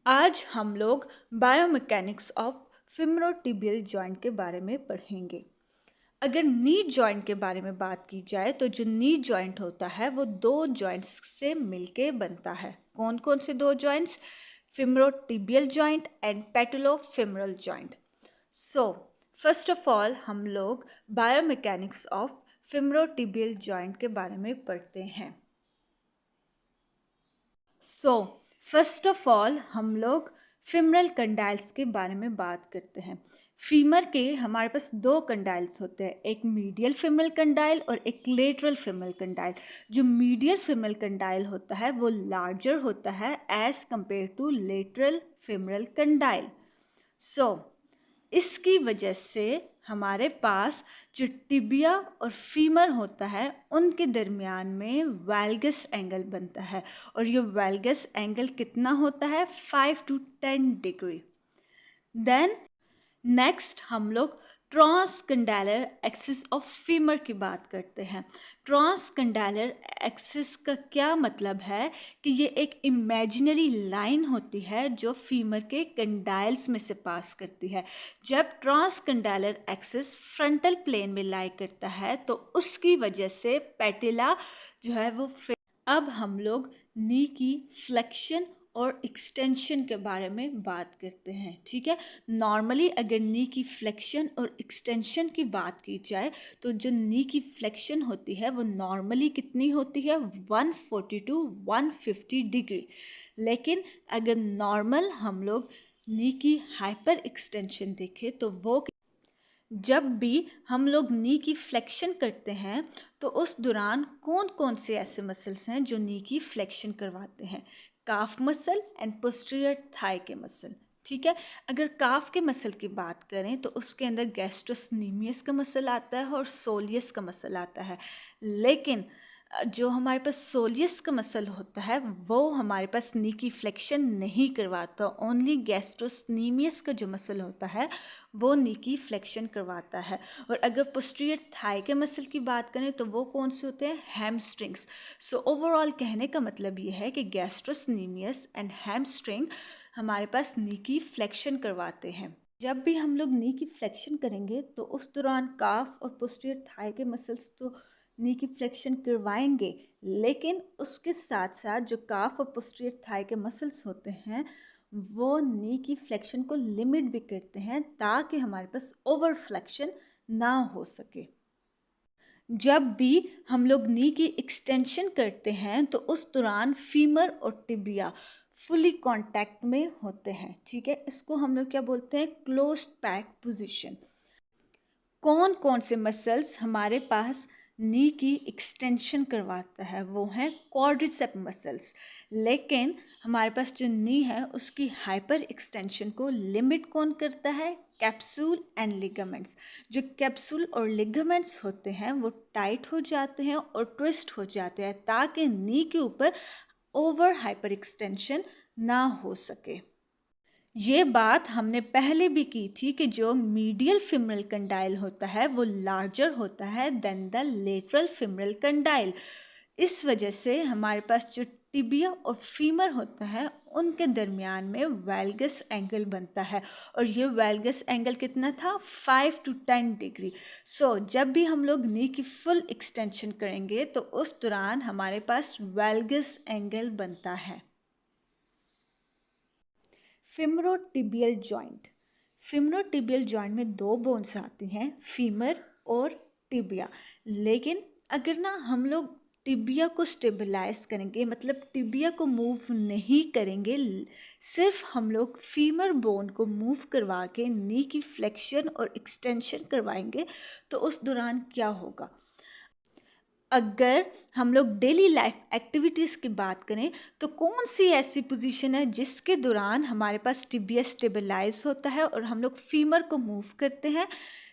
आज हम लोग बायोमैकेनिक्स ऑफ फेमरोटिबियल जॉइंट के बारे में पढ़ेंगे। अगर नी जॉइंट के बारे में बात की जाए तो जो नी जॉइंट होता है वो दो जॉइंट्स से मिलके बनता है। कौन कौन से दो joints? Femorotibial joint and patellofemoral joint. So first of all हम लोग बायोमैकेनिक्स ऑफ फेमरोटिबियल जॉइंट के बारे में पढ़ते हैं। सो फर्स्ट ऑफ ऑल हम लोग फीमरल कंडाइल्स के बारे में बात करते हैं। फीमर के हमारे पास दो कंडाइल्स होते हैं, एक मीडियल फीमरल कंडाइल और एक लेटरल फीमरल कंडाइल। जो मीडियल फीमरल कंडाइल होता है वो लार्जर होता है as compare to lateral femoral condyle. So इसकी वजह से हमारे पास जो टिबिया और फीमर होता है उनके दरमियान में वैल्गस एंगल बनता है, और ये वैल्गस एंगल कितना होता है? 5 to 10 डिग्री। देन नेक्स्ट हम लोग ट्रांसकंडाइलर एक्सिस ऑफ फीमर की बात करते हैं। ट्रांसकंडाइलर एक्सिस का क्या मतलब है कि ये एक इमेजिनरी लाइन होती है जो फीमर के कंडाइल्स में से पास करती है। जब ट्रांसकंडाइलर एक्सिस फ्रंटल प्लेन में लाई करता है तो उसकी वजह से पैटेला जो है वो अब हम लोग नी की फ्लेक्शन और एक्सटेंशन के बारे में बात करते हैं। ठीक है, नॉर्मली अगर नी की फ्लेक्शन और एक्सटेंशन की बात की जाए तो जो नी की फ्लेक्शन होती है वो नॉर्मली कितनी होती है? 140 to 150 डिग्री। लेकिन अगर नॉर्मल हम लोग नी की हाइपर एक्सटेंशन देखें तो वो जब भी हम लोग नी की फ्लेक्शन करते हैं तो उस दौरान कौन कौन से ऐसे मसल्स हैं जो नी की फ्लेक्शन करवाते हैं? Calf muscle and posterior thigh के मसल। ठीक है, अगर काफ के मसल की बात करें तो उसके अंदर गैस्ट्रोस्नीमियस का मसल आता है और सोलियस का मसल आता है। लेकिन जो हमारे पास सोलियस का मसल होता है वो हमारे पास नी की फ्लेक्शन नहीं करवाता। ओनली गैस्ट्रोस्नीमियस का जो मसल होता है वो नी की फ्लेक्शन करवाता है। और अगर पोस्टीरियर थाई के मसल की बात करें तो वो कौन से होते हैं? हैमस्ट्रिंग्स। सो ओवरऑल कहने का मतलब ये है कि गैस्ट्रोस्नीमियस एंड हैमस्ट्रिंग हमारे पास नी की फ्लेक्शन करवाते हैं। जब भी हम लोग नी की फ्लेक्शन करेंगे तो उस दौरान काफ और पोस्टीरियर थाई के मसल्स तो नी की फ्लेक्शन करवाएंगे, लेकिन उसके साथ साथ जो काफ और पोस्टीरियर थाई के मसल्स होते हैं वो नी की फ्लेक्शन को लिमिट भी करते हैं ताकि हमारे पास ओवर फ्लेक्शन ना हो सके। जब भी हम लोग नी की एक्सटेंशन करते हैं तो उस दौरान फीमर और टिबिया फुली कांटेक्ट में होते हैं। ठीक है, इसको हम लोग क्या बोलते हैं? Closed pack position. कौन कौन से मसल्स हमारे पास नी की एक्सटेंशन करवाता है? वो हैं क्वाड्रिसेप मसल्स। लेकिन हमारे पास जो नी है उसकी हाइपर एक्सटेंशन को लिमिट कौन करता है? Capsule and ligaments. जो कैप्सूल और लिगामेंट्स होते हैं वो टाइट हो जाते हैं और ट्विस्ट हो जाते हैं ताकि नी के ऊपर ओवर हाइपर एक्सटेंशन ना हो सके। ये बात हमने पहले भी की थी कि जो मीडियल फिमरल कंडाइल होता है वो लार्जर होता है देन द लेटरल फिमरल कंडाइल। इस वजह से हमारे पास जो टिबिया और फीमर होता है उनके दरमियान में वैल्गस एंगल बनता है, और ये वैल्गस एंगल कितना था? 5 to 10 डिग्री। सो जब भी हम लोग नी की फुल एक्सटेंशन करेंगे तो उस दौरान हमारे पास वैल्गस एंगल बनता है। फेमरोटिबियल जॉइंट। फेमरोटिबियल जॉइंट में दो बोन्स आती हैं, फीमर और टिबिया। लेकिन अगर ना हम लोग टिबिया को स्टेबलाइज करेंगे, मतलब टिबिया को मूव नहीं करेंगे, सिर्फ हम लोग फीमर बोन को मूव करवा के नी की फ्लेक्शन और एक्सटेंशन करवाएंगे तो उस दौरान क्या होगा? अगर हम लोग डेली लाइफ एक्टिविटीज़ की बात करें तो कौन सी ऐसी पोजीशन है जिसके दौरान हमारे पास टिबिया स्टेबलाइज होता है और हम लोग फीमर को मूव करते हैं,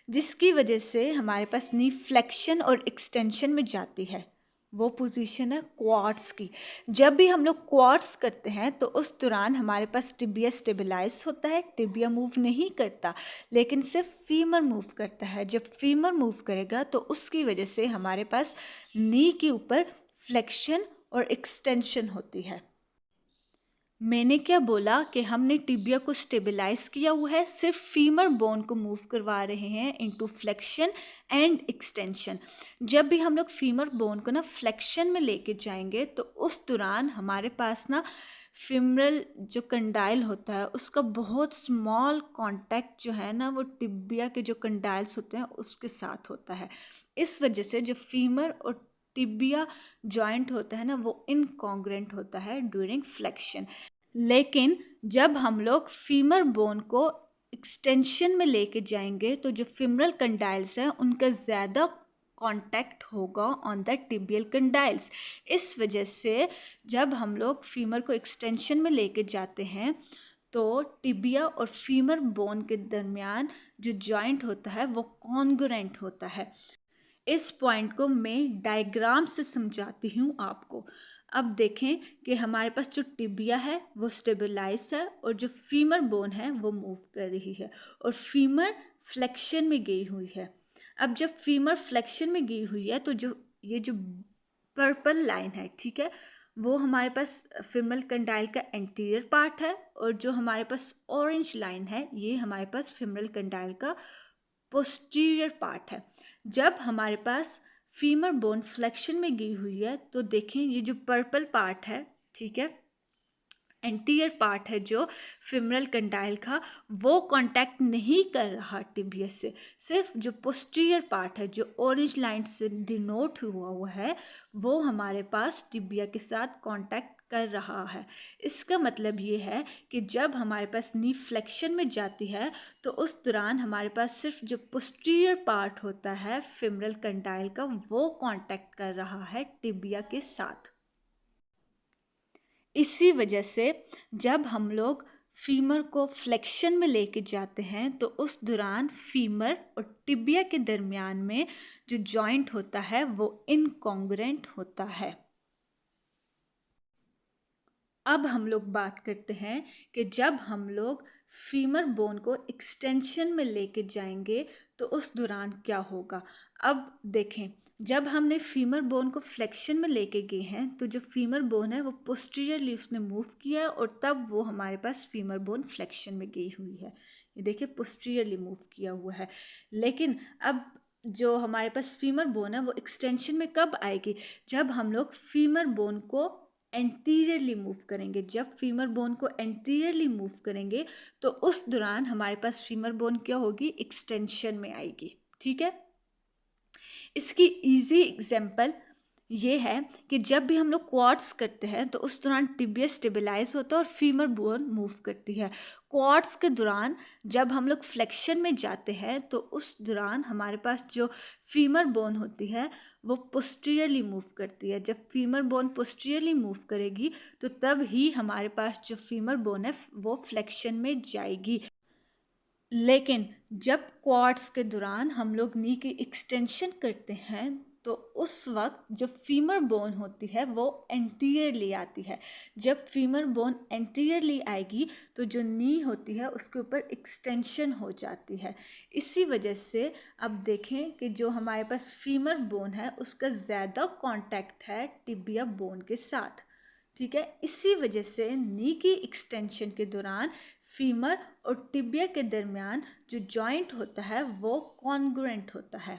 जिसकी वजह से हमारे पास नी फ्लेक्शन और एक्सटेंशन में जाती है? वो पोजीशन है क्वाड्स की। जब भी हम लोग क्वाड्स करते हैं तो उस दौरान हमारे पास टिबिया स्टेबलाइज होता है, टिबिया मूव नहीं करता, लेकिन सिर्फ फीमर मूव करता है। जब फीमर मूव करेगा तो उसकी वजह से हमारे पास नी के ऊपर फ्लेक्शन और एक्सटेंशन होती है। मैंने क्या बोला कि हमने टिबिया को स्टेबलाइज किया हुआ है, सिर्फ फीमर बोन को मूव करवा रहे हैं इनटू फ्लेक्शन एंड एक्सटेंशन। जब भी हम लोग फीमर बोन को ना फ्लेक्शन में लेके जाएंगे तो उस दौरान हमारे पास ना फिमरल जो कंडाइल होता है उसका बहुत स्मॉल कांटेक्ट जो है ना वो टिबिया के जो कंडाइल्स होते हैं उसके साथ होता है। इस वजह से जो फीमर और टिबिया जॉइंट होता है ना वो इनकॉन्ग्रेंट होता है ड्यूरिंग फ्लेक्शन। लेकिन जब हम लोग फीमर बोन को एक्सटेंशन में लेके जाएंगे तो जो फिमरल कंडाइल्स हैं उनका ज़्यादा कांटेक्ट होगा ऑन द टिबियल कंडाइल्स। इस वजह से जब हम लोग फीमर को एक्सटेंशन में लेके जाते हैं तो टिबिया और फीमर बोन के दरमियान जो जॉइंट होता है वो कॉन्ग्रुएंट होता है। इस पॉइंट को मैं डायग्राम से समझाती हूँ आपको। अब देखें कि हमारे पास जो टिबिया है वो स्टेबलाइज है और जो फीमर बोन है वो मूव कर रही है और फीमर फ्लेक्शन में गई हुई है। अब जब फीमर फ्लेक्शन में गई हुई है तो जो पर्पल लाइन है, ठीक है, वो हमारे पास फीमरल कंडाइल का एंटीरियर पार्ट है और जो हमारे पास ऑरेंज लाइन है ये हमारे पास फीमरल कंडाइल का पोस्टीरियर पार्ट है। जब हमारे पास फीमर बोन फ्लेक्शन में गई हुई है तो देखें ये जो पर्पल पार्ट है, ठीक है, एंटीरियर पार्ट है जो फिमरल कंडाइल का, वो कांटेक्ट नहीं कर रहा टिबिया से। सिर्फ जो पोस्टीरियर पार्ट है जो ऑरेंज लाइन से डिनोट हुआ है वो हमारे पास टिबिया के साथ कांटेक्ट कर रहा है। इसका मतलब ये है कि जब हमारे पास नी फ्लेक्शन में जाती है तो उस दौरान हमारे पास सिर्फ जो पोस्टीरियर पार्ट होता है फिमरल कंडाइल का वो कांटेक्ट कर रहा है टिबिया के साथ। इसी वजह से जब हम लोग फीमर को फ्लेक्शन में लेके जाते हैं तो उस दौरान फीमर और टिबिया के दरमियान में जो जॉइंट होता है वो इनकॉन्ग्रुएंट होता है। अब हम लोग बात करते हैं कि जब हम लोग फीमर बोन को एक्सटेंशन में लेके जाएंगे तो उस दौरान क्या होगा। अब देखें, जब हमने फीमर बोन को फ्लेक्शन में लेके गए हैं तो जो फीमर बोन है वो पोस्टीरियरली उसने मूव किया है और तब वो हमारे पास फीमर बोन फ्लेक्शन में गई हुई है। ये देखिए पोस्टीरियरली मूव किया हुआ है। लेकिन अब जो हमारे पास फीमर बोन है वो एक्सटेंशन में कब आएगी, जब हम लोग फीमर बोन को एंटीरियरली मूव करेंगे। जब फीमर बोन को एंटीरियरली मूव करेंगे तो उस दौरान हमारे पास फीमर बोन क्या होगी, एक्सटेंशन में आएगी। ठीक है, इसकी इजी एग्जांपल ये है कि जब भी हम लोग क्वाड्स करते हैं तो उस दौरान टिबिया स्टेबलाइज होता है और फीमर बोन मूव करती है। क्वाड्स के दौरान जब हम लोग फ्लेक्शन में जाते हैं तो उस दौरान हमारे पास जो फीमर बोन होती है वो पोस्टीरियरली मूव करती है। जब फीमर बोन पोस्टीरियरली मूव करेगी तो तब ही हमारे पास जो फीमर बोन है वो फ्लेक्शन में जाएगी। लेकिन जब क्वाड्स के दौरान हम लोग नी की एक्सटेंशन करते हैं तो उस वक्त जो फीमर बोन होती है वो एंटीरियरली आती है। जब फीमर बोन एंटीरियरली आएगी तो जो नी होती है उसके ऊपर एक्सटेंशन हो जाती है। इसी वजह से अब देखें कि जो हमारे पास फीमर बोन है उसका ज़्यादा कांटेक्ट है टिबिया बोन के साथ। ठीक है, इसी वजह से नी की एक्सटेंशन के दौरान फीमर और टिबिया के दरमियान जो जॉइंट होता है वो कॉन्ग्रुएंट होता है।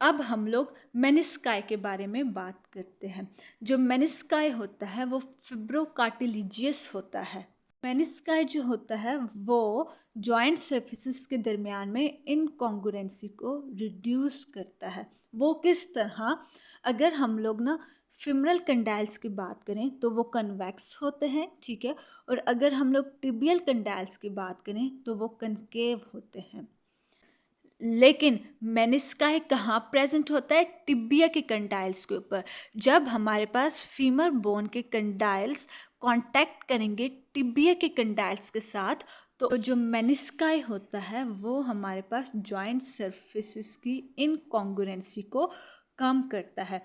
अब हम लोग मेनिस्काई के बारे में बात करते हैं। जो मेनिस्काई होता है वो फिब्रोकार्टिलिजियस होता है। मेनिस्काई जो होता है वो जॉइंट सर्फेसिस के दरमियान में इनकॉन्ग्रुएंसी को रिड्यूस करता है। वो किस तरह, अगर हम लोग ना फिमरल कंडाइल्स की बात करें तो वो कन्वेक्स होते हैं, ठीक है, और अगर हम लोग टिबियल कंडाइल्स की बात करें तो वो कनकेव होते हैं। लेकिन मेनिस्काई कहाँ प्रेजेंट होता है, टिबिया के कंडाइल्स के ऊपर। जब हमारे पास फीमर बोन के कंडाइल्स कांटेक्ट करेंगे टिबिया के कंडाइल्स के साथ तो जो मेनिस्काई होता है वो हमारे पास जॉइंट सर्फेसिस की इनकॉन्ग्रुएंसी को कम करता है।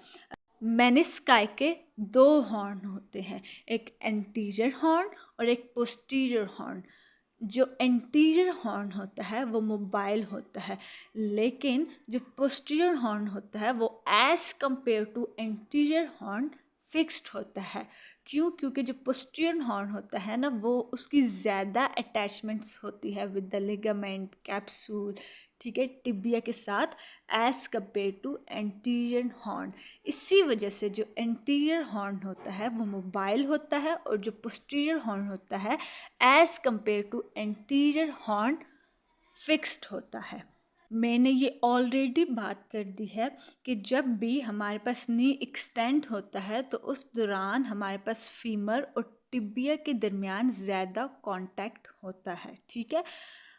मेनिस्काई के दो हॉर्न होते हैं, एक एंटीरियर हॉर्न और एक पोस्टीरियर हॉर्न। जो एंटीरियर हॉर्न होता है वो मोबाइल होता है, लेकिन जो पोस्टीरियर हॉर्न होता है वो as compare to anterior horn fixed होता है। क्यों? क्योंकि जो पोस्टीरियर हॉर्न होता है ना, वो उसकी ज़्यादा अटैचमेंट्स होती है विद द लिगामेंट, कैप्सूल, ठीक है, टिबिया के साथ, as compare to anterior horn. इसी वजह से जो एंटीरियर हॉर्न होता है वो मोबाइल होता है, और जो पोस्टीरियर हॉर्न होता है as compare to anterior horn fixed होता है। मैंने ये ऑलरेडी बात कर दी है कि जब भी हमारे पास नी एक्सटेंड होता है तो उस दौरान हमारे पास फीमर और टिबिया के दरमियान ज़्यादा कांटेक्ट होता है, ठीक है।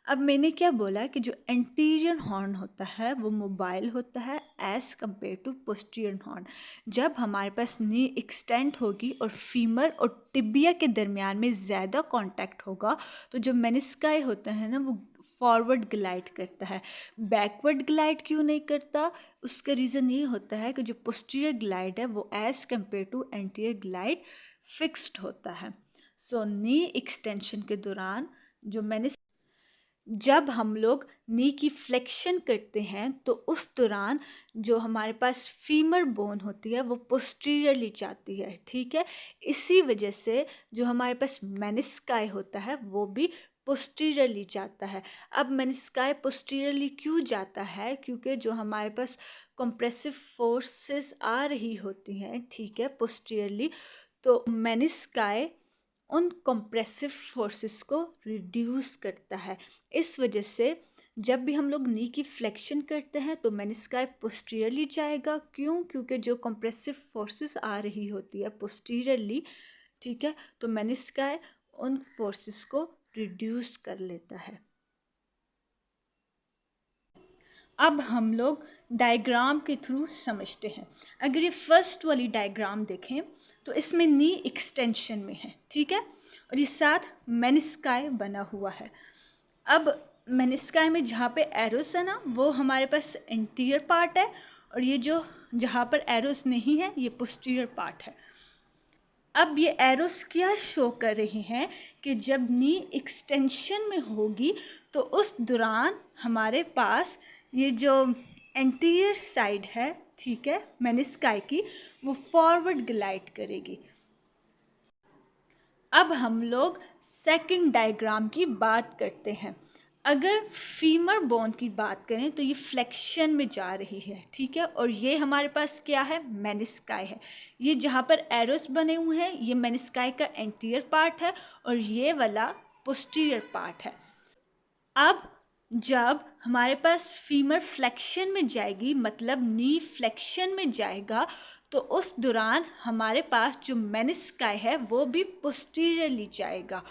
अब मैंने क्या बोला कि जो एंटीरियर हॉर्न होता है वो मोबाइल होता है as compare to posterior horn. जब हमारे पास नी एक्सटेंड होगी और फीमर और टिबिया के दरमियान में ज़्यादा कांटेक्ट होगा तो जो मेनिस्काई होता है ना, वो फॉरवर्ड ग्लाइड करता है। बैकवर्ड ग्लाइड क्यों नहीं करता? उसका रीज़न ये होता है कि जो पोस्टीरियर ग्लाइड है वो as compare to anterior glide fixed होता है। सो नी एक्सटेंशन के दौरान जब हम लोग नी की फ्लेक्शन करते हैं तो उस दौरान जो हमारे पास फीमर बोन होती है वो पोस्टीरियरली जाती है, ठीक है। इसी वजह से जो हमारे पास मेनिस्काई होता है वो भी पोस्टीरियरली जाता है। अब मेनिस्काई पोस्टीरियरली क्यों जाता है? क्योंकि जो हमारे पास कंप्रेसिव फोर्सेस आ रही होती हैं, ठीक है, पोस्टीरियरली, तो मेनिस्काई उन कंप्रेसिव फोर्सेस को रिड्यूस करता है। इस वजह से जब भी हम लोग नी की फ्लेक्शन करते हैं तो मेनिस्काई पोस्टीरियरली जाएगा। क्यों? क्योंकि जो कंप्रेसिव फोर्सेस आ रही होती है पोस्टीरियरली, ठीक है, तो मेनिस्काई उन फोर्सेस को रिड्यूस कर लेता है। अब हम लोग डायग्राम के थ्रू समझते हैं। अगर ये फर्स्ट वाली डायग्राम देखें तो इसमें नी एक्सटेंशन में है, ठीक है, और ये साथ मेनिस्काई बना हुआ है। अब मेनिस्काई में जहाँ पे एरोस है ना, वो हमारे पास एंटीरियर पार्ट है, और ये जो जहाँ पर एरोस नहीं है ये पोस्टीरियर पार्ट है। अब ये एरोस क्या शो कर रही हैं कि जब नी एक्सटेंशन में होगी तो उस दौरान हमारे पास ये जो एंटीरियर साइड है, ठीक है, मेनिस्काई की, वो फॉरवर्ड ग्लाइड करेगी। अब हम लोग सेकंड डायग्राम की बात करते हैं। अगर फीमर बोन की बात करें तो ये फ्लेक्शन में जा रही है, ठीक है, और ये हमारे पास क्या है? मेनिस्काई है। ये जहाँ पर एरोस बने हुए हैं ये मेनिस्काई का एंटीरियर पार्ट है, और ये वाला पोस्टीरियर पार्ट है। अब जब हमारे पास फीमर फ्लेक्शन में जाएगी, मतलब नी फ्लेक्शन में जाएगा, तो उस दौरान हमारे पास जो मेनिस्काई है वो भी पोस्टीरियरली जाएगा,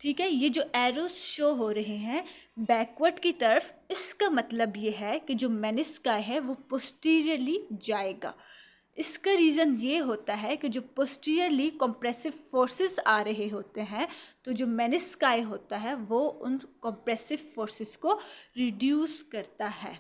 ठीक है। ये जो एरोस शो हो रहे हैं बैकवर्ड की तरफ, इसका मतलब ये है कि जो मेनिस्काई है वो पोस्टीरियरली जाएगा। इसका रीज़न ये होता है कि जो पोस्टीरियरली कंप्रेसिव फोर्सेस आ रहे होते हैं, तो जो मेनिस्काई होता है वो उन कंप्रेसिव फोर्सेस को रिड्यूस करता है।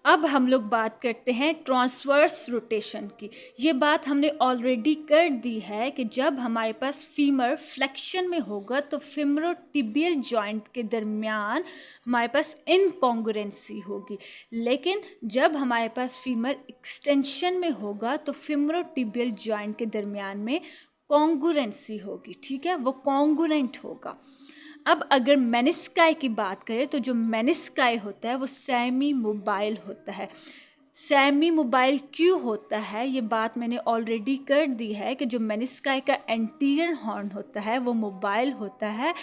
अब हम लोग बात करते हैं ट्रांसवर्स रोटेशन की। ये बात हमने ऑलरेडी कर दी है कि जब हमारे पास फीमर फ्लेक्शन में होगा तो फेमरोटिबियल जॉइंट के दरमियान हमारे पास इनकॉन्ग्रुएंसी होगी, लेकिन जब हमारे पास फीमर एक्सटेंशन में होगा तो फेमरोटिबियल जॉइंट के दरमियान में कॉन्ग्रुएंसी होगी, ठीक है, वो कॉन्ग्रुएंट होगा। अब अगर मेनिस्काई की बात करें तो जो मेनिस्काई होता है वो सेमी मोबाइल होता है। सेमी मोबाइल क्यों होता है ये बात मैंने ऑलरेडी कर दी है कि जो मेनिस्काई का एंटीरियर हॉर्न होता है वो मोबाइल होता है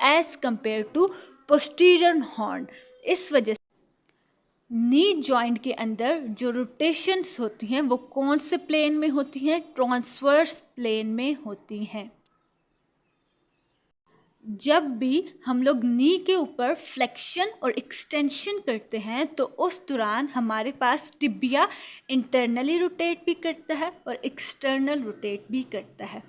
as compare to posterior horn. इस वजह से नी जॉइंट के अंदर जो रोटेशंस होती हैं वो कौन से प्लेन में होती हैं? ट्रांसवर्स प्लेन में होती हैं। जब भी हम लोग नी के ऊपर फ्लेक्शन और एक्सटेंशन करते हैं तो उस दौरान हमारे पास टिबिया इंटरनली रोटेट भी करता है और एक्सटर्नल रोटेट भी करता है।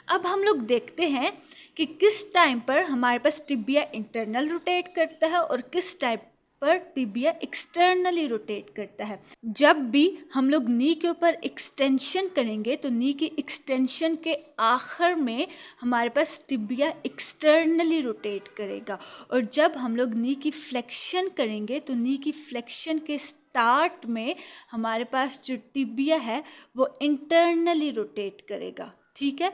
अब हम लोग देखते हैं कि किस टाइम पर हमारे पास टिबिया इंटरनल रोटेट करता है और किस टाइम पर टिबिया एक्सटर्नली रोटेट करता है। जब भी हम लोग नी के ऊपर एक्सटेंशन करेंगे तो नी की एक्सटेंशन के आखिर में हमारे पास टिबिया एक्सटर्नली रोटेट करेगा, और जब हम लोग नी की फ्लेक्शन करेंगे तो नी की फ्लेक्शन के स्टार्ट में हमारे पास जो टिबिया है वो इंटरनली रोटेट करेगा। ठीक है,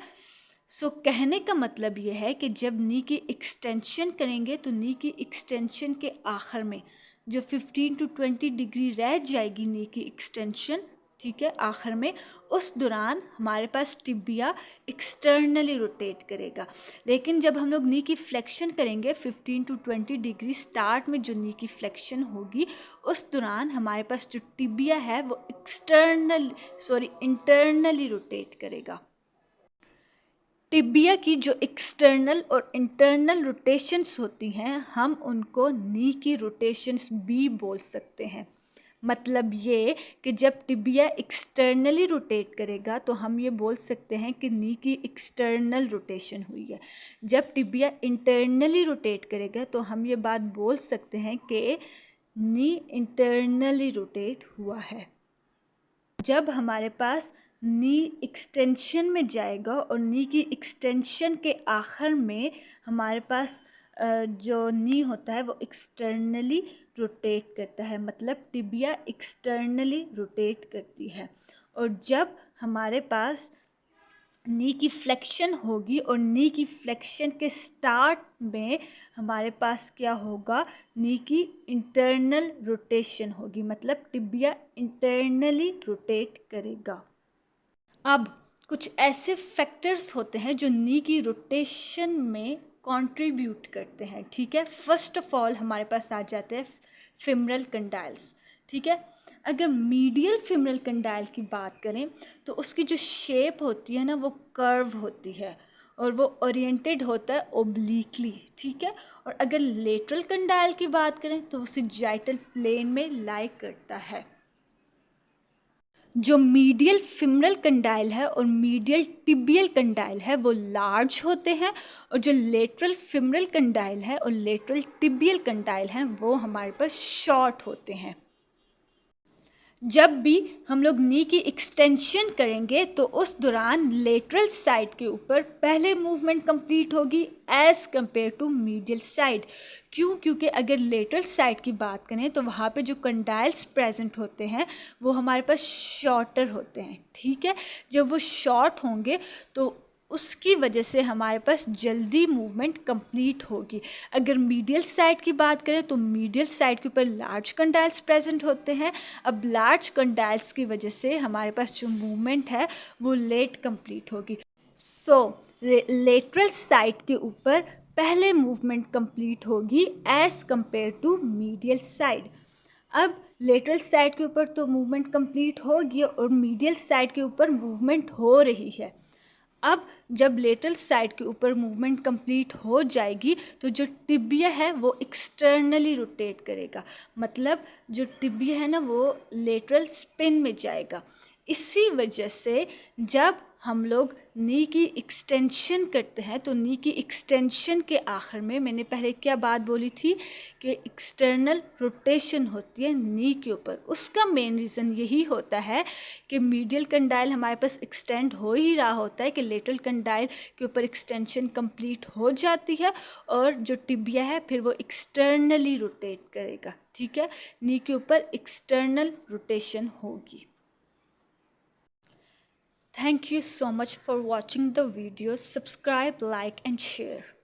सो कहने का मतलब ये है कि जब नी की एक्सटेंशन करेंगे तो नी की एक्सटेंशन के आखिर में जो 15 to 20 डिग्री रह जाएगी नी की एक्सटेंशन, ठीक है, आखिर में उस दौरान हमारे पास टिबिया एक्सटर्नली रोटेट करेगा। लेकिन जब हम लोग नी की फ्लेक्शन करेंगे 15 to 20 डिग्री स्टार्ट में जो नी की फ्लेक्शन होगी उस दौरान हमारे पास जो टिबिया है वो इंटरनली रोटेट करेगा। टिबिया की जो एक्सटर्नल और इंटरनल रोटेशंस होती हैं हम उनको नी की रोटेशंस भी बोल सकते हैं। मतलब ये कि जब टिबिया एक्सटर्नली रोटेट करेगा तो हम ये बोल सकते हैं कि नी की एक्सटर्नल रोटेशन हुई है। जब टिबिया इंटरनली रोटेट करेगा तो हम ये बात बोल सकते हैं कि नी इंटरनली रोटेट हुआ है। जब हमारे पास नी एक्सटेंशन में जाएगा और नी की एक्सटेंशन के आखिर में हमारे पास जो नी होता है वो एक्सटर्नली रोटेट करता है, मतलब टिबिया एक्सटर्नली रोटेट करती है। और जब हमारे पास नी की फ्लेक्शन होगी और नी की फ्लेक्शन के स्टार्ट में हमारे पास क्या होगा, नी की इंटरनल रोटेशन होगी, मतलब टिबिया इंटरनली रोटेट करेगा। अब कुछ ऐसे फैक्टर्स होते हैं जो नी की रोटेशन में कंट्रीब्यूट करते हैं। ठीक है, फर्स्ट ऑफ ऑल हमारे पास आ जाते हैं फेमरल कंडाइल्स। ठीक है, अगर मीडियल फेमरल कंडाइल की बात करें तो उसकी जो शेप होती है ना वो कर्व होती है और वो ओरिएंटेड होता है ओब्लिकली। ठीक है, और अगर लेटरल कंडाइल की बात करें तो वो सैजिटल प्लेन में लाई करता है। जो मीडियल फिमरल कंडाइल है और मीडियल टिबियल कंडाइल है वो लार्ज होते हैं, और जो लेटरल फिमरल कंडाइल है और लेटरल टिबियल कंडाइल हैं वो हमारे पास शॉर्ट होते हैं। जब भी हम लोग नी की एक्सटेंशन करेंगे तो उस दौरान लेटरल साइड के ऊपर पहले मूवमेंट कंप्लीट होगी as compare to medial side. क्यों? क्योंकि अगर लेटरल साइड की बात करें तो वहाँ पे जो कंडाइल्स प्रेजेंट होते हैं वो हमारे पास शॉर्टर होते हैं। ठीक है, जब वो शॉर्ट होंगे तो उसकी वजह से हमारे पास जल्दी मूवमेंट कंप्लीट होगी। अगर मीडियल साइड की बात करें तो मीडियल साइड के ऊपर लार्ज कंडाइल्स प्रेजेंट होते हैं। अब लार्ज कंडाइल्स की वजह से हमारे पास जो मूवमेंट है वो लेट कंप्लीट होगी। सो लेटरल साइड के ऊपर पहले मूवमेंट कंप्लीट होगी as compare to medial side. अब लेटरल साइड के ऊपर तो मूवमेंट कंप्लीट होगी और मीडियल साइड के ऊपर मूवमेंट हो रही है। अब जब लेटरल साइड के ऊपर मूवमेंट कंप्लीट हो जाएगी तो जो टिबिया है वो एक्सटर्नली रोटेट करेगा, मतलब जो टिबिया है ना वो लेटरल स्पिन में जाएगा। इसी वजह से जब हम लोग नी की एक्सटेंशन करते हैं तो नी की एक्सटेंशन के आखिर में मैंने पहले क्या बात बोली थी कि एक्सटर्नल रोटेशन होती है नी के ऊपर। उसका मेन रीज़न यही होता है कि मीडियल कंडाइल हमारे पास एक्सटेंड हो ही रहा होता है कि लेटरल कंडाइल के ऊपर एक्सटेंशन कंप्लीट हो जाती है और जो टिबिया है फिर वो एक्सटर्नली रोटेट करेगा। ठीक है, नी के ऊपर एक्सटर्नल रोटेशन होगी। Thank you so much for watching the video. Subscribe, like and share.